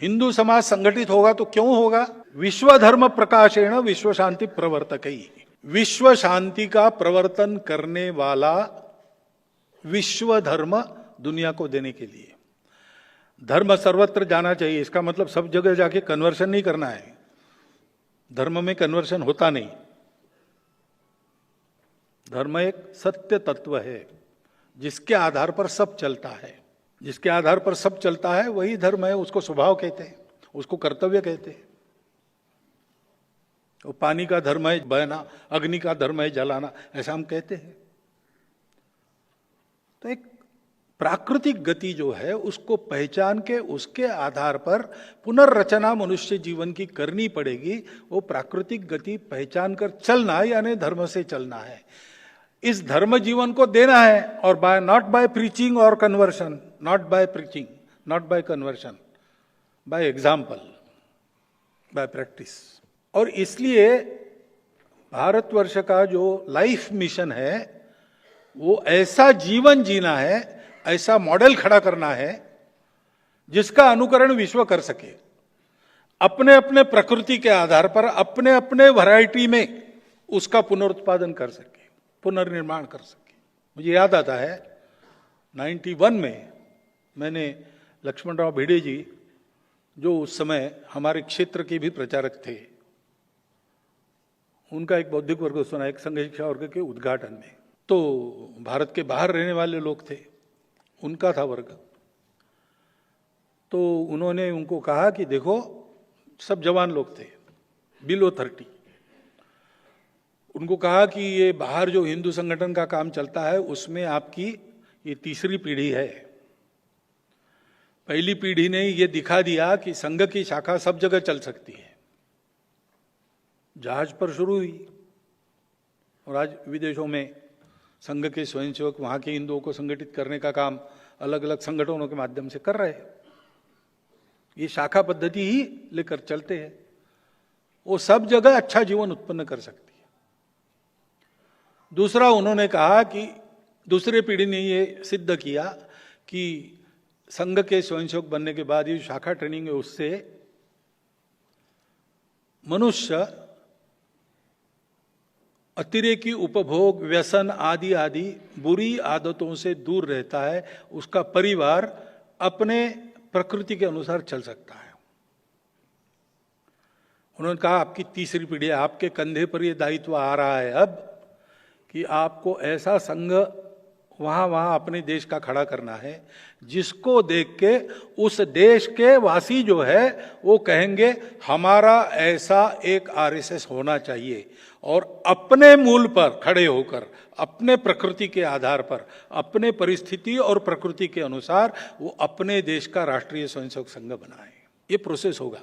हिंदू समाज संगठित होगा तो क्यों होगा? विश्व धर्म प्रकाशेण विश्व शांति प्रवर्तकई। विश्व शांति का प्रवर्तन करने वाला विश्व धर्म दुनिया को देने के लिए। धर्म सर्वत्र जाना चाहिए, इसका मतलब सब जगह जाके कन्वर्शन नहीं करना है। धर्म में कन्वर्शन होता नहीं। धर्म एक सत्य तत्व है जिसके आधार पर सब चलता है। जिसके आधार पर सब चलता है वही धर्म है। उसको स्वभाव कहते हैं, उसको कर्तव्य कहते हैं। वो पानी का धर्म है बहना, अग्नि का धर्म है जलाना, ऐसा हम कहते हैं। तो एक प्राकृतिक गति जो है उसको पहचान के उसके आधार पर पुनर्रचना मनुष्य जीवन की करनी पड़ेगी। वो प्राकृतिक गति पहचान कर चलना यानी धर्म से चलना है। इस धर्म जीवन को देना है और बाय नॉट बाय प्रीचिंग और conversion, not by preaching, not by conversion, by example, by practice. और इसलिए भारतवर्ष का जो लाइफ मिशन है वो ऐसा जीवन जीना है, ऐसा मॉडल खड़ा करना है जिसका अनुकरण विश्व कर सके। अपने अपने प्रकृति के आधार पर अपने अपने वैरायटी में उसका पुनरुत्पादन कर सके, पुनर्निर्माण कर सके। मुझे याद आता है 91 में मैंने लक्ष्मणराव भिड़े जी, जो उस समय हमारे क्षेत्र के भी प्रचारक थे, उनका एक बौद्धिक वर्ग सुना, एक संघ शिक्षा वर्ग के उद्घाटन में। तो भारत के बाहर रहने वाले लोग थे, उनका था वर्ग। तो उन्होंने उनको कहा कि देखो, सब जवान लोग थे, बिलो 30। उनको कहा कि ये बाहर जो हिंदू संगठन का काम चलता है उसमें आपकी ये तीसरी पीढ़ी है। पहली पीढ़ी ने ये दिखा दिया कि संघ की शाखा सब जगह चल सकती है। जहाज पर शुरू हुई और आज विदेशों में संघ के स्वयंसेवक वहां के हिंदुओं को संगठित करने का काम अलग अलग संगठनों के माध्यम से कर रहे हैं। ये शाखा पद्धति ही लेकर चलते हैं। वो सब जगह अच्छा जीवन उत्पन्न कर सकती है। दूसरा, उन्होंने कहा कि दूसरे पीढ़ी ने ये सिद्ध किया कि संघ के स्वयंसेवक बनने के बाद ये शाखा ट्रेनिंग है उससे मनुष्य अतिरेकी उपभोग, व्यसन आदि आदि बुरी आदतों से दूर रहता है। उसका परिवार अपने प्रकृति के अनुसार चल सकता है। उन्होंने कहा आपकी तीसरी पीढ़ी, आपके कंधे पर यह दायित्व आ रहा है अब कि आपको ऐसा संघ वहां अपने देश का खड़ा करना है जिसको देख के उस देश के वासी जो है वो कहेंगे हमारा ऐसा एक आरएसएस होना चाहिए। और अपने मूल पर खड़े होकर, अपने प्रकृति के आधार पर, अपने परिस्थिति और प्रकृति के अनुसार वो अपने देश का राष्ट्रीय स्वयंसेवक संघ बनाए। ये प्रोसेस होगा।